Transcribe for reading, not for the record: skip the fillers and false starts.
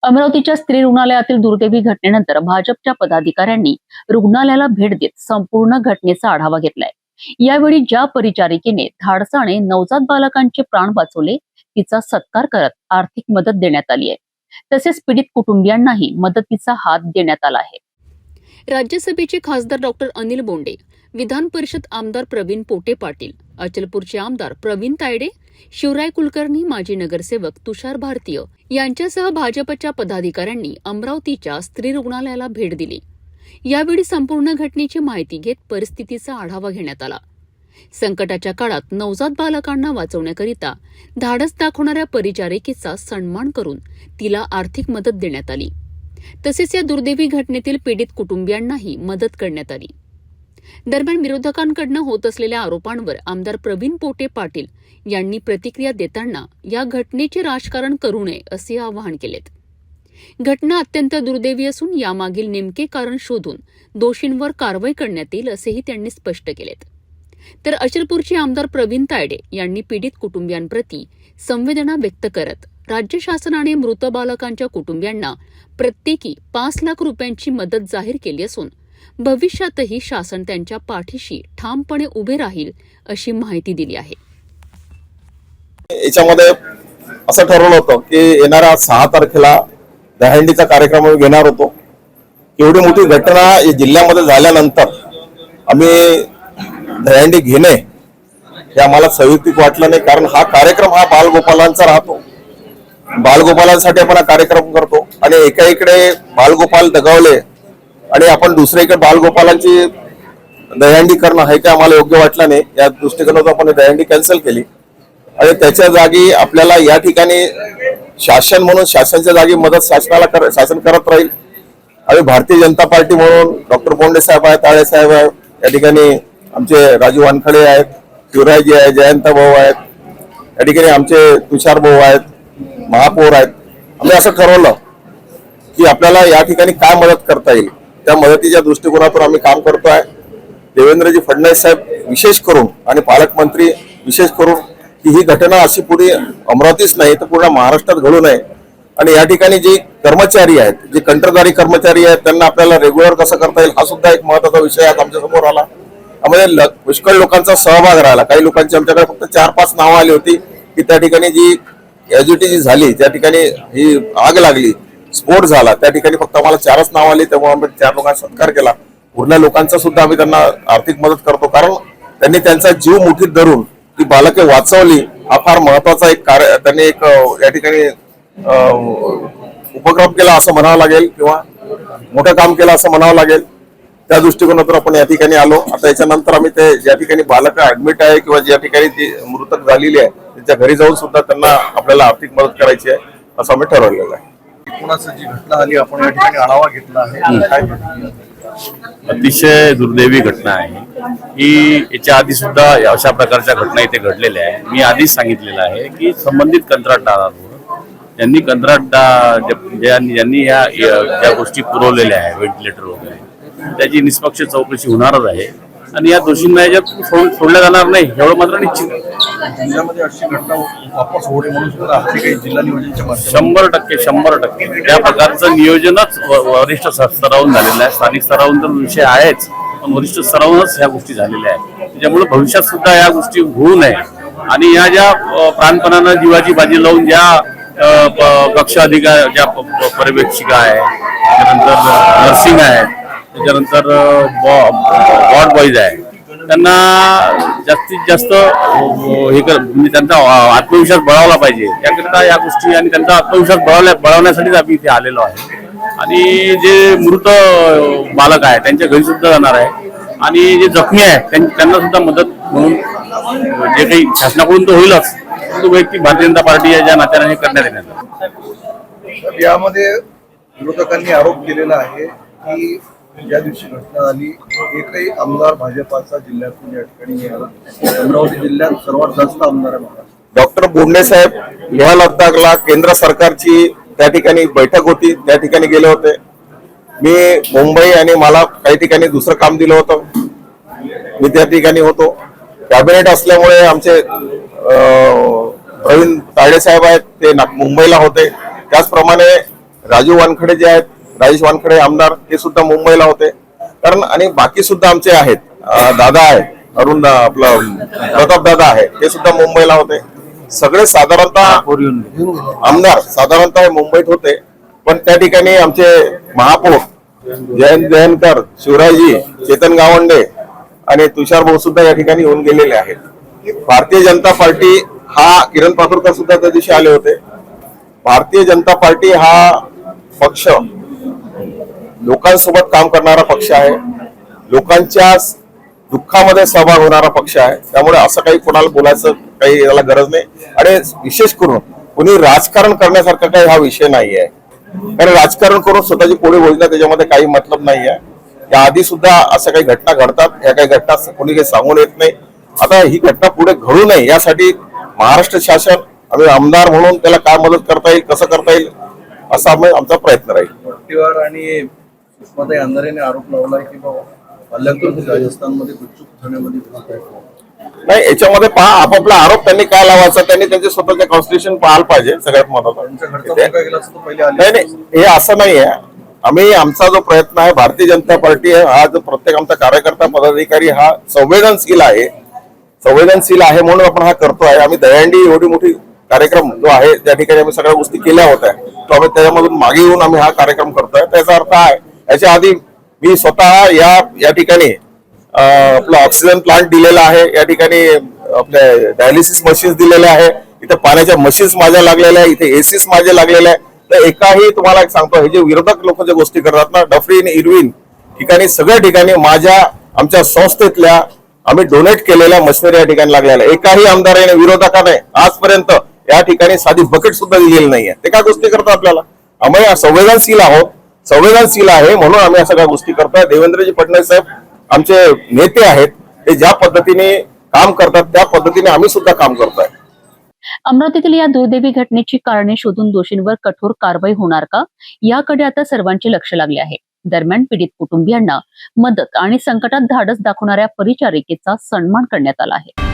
अमरावतीच्या स्त्री रुग्णालयातील दुर्दैवी घटनेनंतर भाजपच्या पदाधिकाऱ्यांनी रुग्णालयाला भेट देत संपूर्ण घटनेचा आढावा घेतलाय। यावेळी ज्या परिचारिकेने धाडसाने नवजात बालकांचे प्राण वाचवले तिचा सत्कार करत आर्थिक मदत देण्यात आली आहे। तसेच पीडित कुटुंबियांनाही मदतीचा हात देण्यात आला आहे। राज्यसभेचे खासदार डॉक्टर अनिल बोंडे, विधान परिषद आमदार प्रवीण पोटे पाटील, अचलपूरचे आमदार प्रवीण तायडे, शिवराय कुलकर्णी, माजी नगरसेवक तुषार भारतीय यांच्यासह भाजपच्या पदाधिकाऱ्यांनी अमरावतीच्या स्त्री रुग्णालयाला भेट दिली। यावेळी संपूर्ण घटनेची माहिती घेत परिस्थितीचा आढावा घेण्यात आला। संकटाच्या काळात नवजात बालकांना वाचवण्याकरिता धाडस दाखवणाऱ्या परिचारिकेचा सन्मान करून तिला आर्थिक मदत देण्यात आली। तसेच या दुर्दैवी घटनेतील पीडित कुटुंबियांनाही मदत करण्यात आली। दरम्यान विरोधकांकडून होत असलेल्या आरोपांवर आमदार प्रवीण पोटे पाटील यांनी प्रतिक्रिया देताना या घटनेचे राजकारण करू नये असे आवाहन केलेत। घटना अत्यंत दुर्दैवी असून यामागील नेमके कारण शोधून दोषींवर कारवाई करण्यात येईल असेही त्यांनी स्पष्ट केलेत। तर अचलपूरचे आमदार प्रवीण तायडे यांनी पीडित कुटुंबियांप्रती संवेदना व्यक्त करत राज्य शासनाने मृत बालकांच्या कुटुंबियांना प्रत्येकी 5 लाख रुपयांची मदत जाहीर केली असून भविष्यातही शासन त्यांच्या पाठीशी ठामपणे उभे राहील अशी माहिती दिली आहे। याच्यामध्ये असं ठरवलं होतं की येणाऱ्या 6 तारखेला दहीहंडीचा कार्यक्रम घेणार होतो। एवढी मोठी घटना जिल्ह्यामध्ये झाल्यानंतर आम्ही दहीहंडी घेणे हे आम्हाला संयुक्तिक वाटलं नाही, कारण हा कार्यक्रम हा बालगोपालांचा राहतो। बालगोपालांसाठी आपण हा कार्यक्रम करतो आणि एका इकडे बालगोपाल दगावले आणि आपण दुसरीकडे बालगोपालांची दहीहंडी करणं हे काय आम्हाला योग्य वाटलं नाही। या दृष्टिकोनातून आपण दहीहंडी कॅन्सल केली आणि त्याच्या जागी आपल्याला या ठिकाणी शासन म्हणून शासनाच्या जागी मदत शासन करत राहील। आणि भारतीय जनता पार्टी म्हणून डॉक्टर बोंडे साहेब आहेत, ताळे साहेब आहेत, या ठिकाणी आमचे राजू वानखडे आहेत, शिवरायजी आहेत, जयंत भाऊ आहेत, या ठिकाणी आमचे तुषार भाऊ आहेत, महापौर आहेत। आम्ही असं ठरवलं की आपल्याला या ठिकाणी काय मदत करता येईल त्या मदतीच्या दृष्टिकोनातून आम्ही काम करतोय। देवेंद्रजी फडणवीस साहेब विशेष करून आणि पालकमंत्री विशेष करून की ही घटना अशी पुढे अमरावतीच नाही तर पूर्ण महाराष्ट्रात घडू नये आणि या ठिकाणी जे कर्मचारी आहेत, जे कंत्राटदारी कर्मचारी आहेत, त्यांना आपल्याला रेग्युलर कसं करता येईल हा सुद्धा एक महत्त्वाचा विषय आज आमच्या समोर आला। त्यामध्ये पुष्कळ लोकांचा सहभाग राहिला। काही लोकांची आमच्याकडे फक्त 4-5 नावं आली होती की त्या ठिकाणी जी कॅज्युअल्टी जी झाली, त्या ठिकाणी ही आग लागली, स्फोट झाला, त्या ठिकाणी फक्त आम्हाला 4च नावं आली। त्यामुळे आम्ही 4 लोकांचा सत्कार केला। उरल्या लोकांचा सुद्धा आम्ही त्यांना आर्थिक मदत करतो, कारण त्यांनी त्यांचा जीव मुठीत धरून ती बालके वाचवली। हा फार महत्वाचा एक कार्य त्यांनी एक या ठिकाणी उपक्रम केला असं म्हणावं लागेल किंवा मोठं काम केलं असं म्हणावं लागेल। त्या दृष्टिकोनातून आपण या ठिकाणी आलो। आता याच्यानंतर आम्ही ते ज्या ठिकाणी बालक ऍडमिट आहे किंवा ज्या ठिकाणी ती मृतक झालेली आहे त्यांच्या घरी जाऊन सुद्धा त्यांना आपल्याला आर्थिक मदत करायची आहे असं आम्ही ठरवलेलं आहे। कोणाची जी घटना झाली आपण या ठिकाणी आढावा घेतला आहे। अतिशय दुर्दैवी घटना आहे ही। याच्या आधी सुद्धा अशा प्रकारच्या घटना इथे घडलेल्या आहे। मी आधीच सांगितलेलं आहे की संबंधित कंत्राटदारांवर ज्यांनी ज्यांनी या गोष्टी पुरवलेल्या आहे, व्हेंटिलेटर वगैरे, त्याची निष्पक्ष चौकशी होणारच आहे आणि या दोषींना याच्यात सोडलं जाणार नाही एवढं मात्र निश्चित आहे। जिल्ह्यामध्ये अशी घटना वापस होणे म्हणून सुद्धा काही जिल्हा नियोजनच्या 100% त्या प्रकारचं नियोजनच वरिष्ठ स्तरावरून झालेलं आहे। स्थानिक स्तरावरून तर विषय आहेच, पण वरिष्ठ स्तरावरूनच ह्या गोष्टी झालेल्या आहेत। त्याच्यामुळे भविष्यात सुद्धा या गोष्टी होऊ नये आणि या ज्या प्राणपणानं जीवाची बाजी लावून ज्या कक्ष अधिकार, ज्या पर्यवेक्षिका आहे, त्यानंतर नर्सिंग आहे, त्याच्यानंतर वॉर्ड बॉईज आहे, त्यांना जास्तीत जास्त हे म्हणजे त्यांचा आत्मविश्वास बळावला पाहिजे। त्याकरिता या गोष्टी आणि त्यांचा आत्मविश्वास बळावण्यासाठीच आम्ही इथे आलेलो आहे। आणि जे मृत बालक आहे त्यांच्या घरी सुद्धा जाणार आहे आणि जे जखमी आहेत त्यांना सुद्धा मदत म्हणून जे काही शासनाकडून तर होईलच, तो वैयक्तिक भारतीय जनता पार्टी ज्या नात्याने हे करण्यात येणार आहे। यामध्ये विरोधकांनी आरोप केलेला आहे की ज्या दिवशी घटना झाली एकही आमदार भाजपाचा जिल्ह्यातून या ठिकाणी अमरावती जिल्ह्यात सर्वात जास्त आमदार आहे। डॉक्टर बोंडे साहेब लेह लडाखला केंद्र सरकारची त्या ठिकाणी बैठक होती, त्या ठिकाणी गेले होते। मी मुंबई आणि मला काही ठिकाणी दुसरं काम दिलं होतं, मी त्या ठिकाणी होतो। कॅबिनेट असल्यामुळे आमचे प्रवीण तायडे साहेब आहेत ते मुंबईला होते। त्याचप्रमाणे राजू वानखडे जे आहेत, राजेश वानखडे आमदार, ते सुद्धा मुंबईला होते. कारण आणि बाकी सुद्धा आमचे आहेत, दादा आहेत, अरुण आपलं प्रताप दादा आहे, ते सुद्धा मुंबईला होते. सगळे साधारणतः आमदार साधारणतः मुंबईत होते. पण त्या ठिकाणी आमचे महापौर जयंत जयंकर, शिवराजी, चेतन गावंडे आणि तुषार भाऊ सुद्धा या ठिकाणी येऊन गेलेले आहेत. भारतीय जनता पार्टी हा किरण पातुरकर सुद्धा त्या दिवशी आले होते. भारतीय जनता पार्टी हा पक्ष लोकांसोबत काम करणारा पक्ष आहे, लोकांच्या दुःखामध्ये सहभाग होणारा पक्ष आहे. त्यामुळे असं काही कोणाला बोलायचं काही याला गरज नाही. आणि विशेष करून कोणी राजकारण करण्यासारखा काही हा विषय नाही आहे. कारण राजकारण करून स्वतःची पोळी भोजणं त्याच्यामध्ये काही मतलब नाही आहे. या आधी सुद्धा असं काही घटना घडतात, ह्या काही घटना कोणी काही सांगून येत नाही. आता ही घटना पुढे घडू नये यासाठी महाराष्ट्र शासन, आम्ही आमदार म्हणून त्याला काय मदत करता येईल, कसं करता येईल, असा आमचा प्रयत्न राहील. पट्टीवार आणि सुषमाताई अंधारेने आरोप लावलाय की बाबा हल्ल्यातून राजस्थानमध्ये गुपचूप ठाण्यामध्ये घुसत आहे. नाही, याच्यामध्ये पहा, आपापला आरोप त्यांनी काय लावायचा, त्यांनी त्यांचे स्वतःचे कॉन्स्टिट्यूशन पाहायला पाहिजे. सगळ्यात त्यांच्या घरचा मुलगा गेला असता तर पहिले नाही आले. नाही, हे असं नाही आहे. आम्ही आमचा जो प्रयत्न आहे, भारतीय जनता पार्टी हा जो प्रत्येक आमचा कार्यकर्ता पदाधिकारी हा संवेदनशील आहे म्हणून आपण हा करतोय. आम्ही दहीहंडी एवढी मोठी कार्यक्रम जो आहे त्या ठिकाणी आम्ही सगळ्या गोष्टी केल्या होत्या, तो आम्ही त्याच्यामधून मागे येऊन आम्ही हा कार्यक्रम करतोय. त्याचा अर्थ आहे, याच्या आधी मी स्वतः या ठिकाणी आपला ऑक्सिजन प्लांट दिलेला आहे, या ठिकाणी आपल्या डायलिसिस मशीन्स दिलेल्या आहे, इथे पाण्याच्या मशीन्स माझ्या लागलेल्या आहे, इथे एसीस माझे लागलेले आहे. तर एकाही तुम्हाला एक सांगतो, हे जे विरोधक लोक जे गोष्टी करतात ना, डफरीन, इरविन ठिकाणी सगळ्या ठिकाणी आमच्या संस्थेतल्या आम्ही डोनेट केलेल्या मशिनरी या ठिकाणी लागलेल्या. एकाही आमदाराने विरोधकाने आजपर्यंत या ठिकाणी साधी बकेट सुद्धा दिलेली नाहीये. ते काय गोष्टी करतात आपल्याला? आम्ही संवेदनशील आहे म्हणून आम्ही या सगळ्या गोष्टी करतोय. देवेंद्रजी फडणवीस साहेब आमचे नेते आहेत, ते ज्या पद्धतीने काम करतात त्या पद्धतीने आम्ही सुद्धा काम करतोय. अमरावतीतील या दुर्दैवी घटनेची कारणे शोधून दोषींवर कठोर कारवाई होणार का, याकडे आता सर्वांचे लक्ष लागले आहे. दरम्यान पीडित कुटुंबियांना मदत आणि संकटात धाडस दाखवणाऱ्या परिचारिकेचा सन्मान करण्यात आला आहे.